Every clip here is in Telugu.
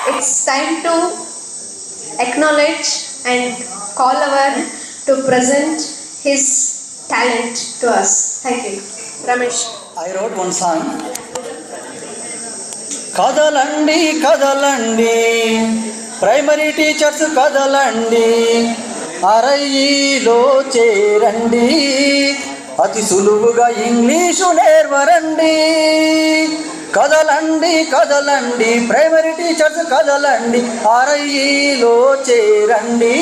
it's time to acknowledge and call our to present his talent to us. Thank you. Ramesh. I wrote one song. కదలండి కదలండి ప్రైమరీ టీచర్స్ కదలండి, అరయ్యిలో చేరండి, అతి సులువుగా ఇంగ్లీషు నేర్వరండి. కదలండి కదలండి ప్రైమరీ టీచర్స్ కదలండి, అరయ్యిలో చేరండి,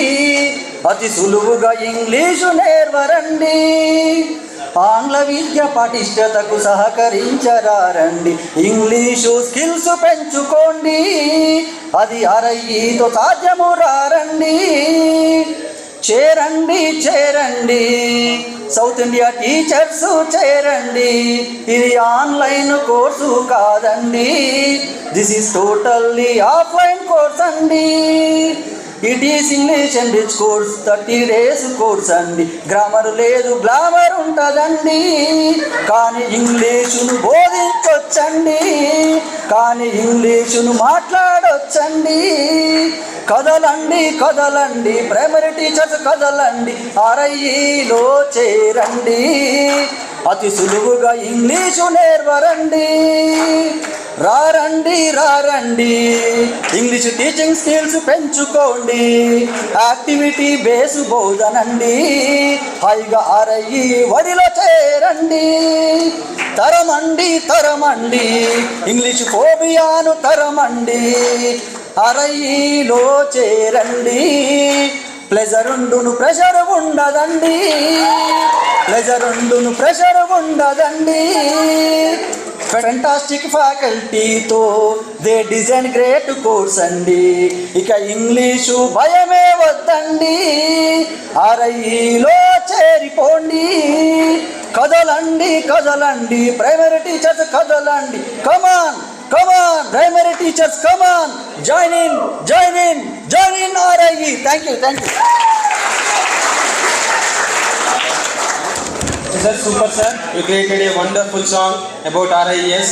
అతి సులువుగా ఇంగ్లీషు నేర్వరండి. ఆంగ్ల విద్య పటిష్టతకు సహకరించరారండి, ఇంగ్లీషు స్కిల్స్ పెంచుకోండి, అది అరయ్యితో సాధ్యము రారండి. చేరండి చేరండి సౌత్ ఇండియా టీచర్స్ చేరండి, ఇది ఆన్లైన్ కోర్సు కాదండి, this is totally offline course అండి. It is English and rich course, 30 days course అండి. గ్రామర్ లేదు గ్లామర్ ఉంటుందండి, కానీ ఇంగ్లీషును బోధించొచ్చండి, కానీ ఇంగ్లీషును మాట్లాడొచ్చండి. కదలండి కదలండి ప్రైమరీ టీచర్స్ కదలండి, అరయ్యిలో చేరండి, అతి సులువుగా ఇంగ్లీషు నేర్వరండి. రారండి రారండి ఇంగ్లీష్ టీచింగ్ స్కిల్స్ పెంచుకోండి, యాక్టివిటీ బేస్ బోధనండి, హాయిగా అరయ్యి వడిలో చేరండి. తరమండి తరమండి ఇంగ్లీష్ ఫోబియాను తరమండి, అరయ్యిలో చేరండి, ప్లెజర్ ఉండును ప్రెషర్ ఉండదండి, ప్లెజర్ ఉండును ప్రెషర్ ఉండదండి. ఫెంటాస్టిక్ ఫ్యాకల్టీతో దే డిజైన్ గ్రేట్ కోర్స్ అండి, ఇక ఇంగ్లీషు భయమే వద్దండి, అరయ్యిలో చేరిపోండి. కదలండి కదలండి ప్రైమరీ టీచర్స్ కదలండి, come on come on primary teachers come on, join in join in join in RIE. Thank you thank you. Sir, super sir, you created a wonderful song about RIES.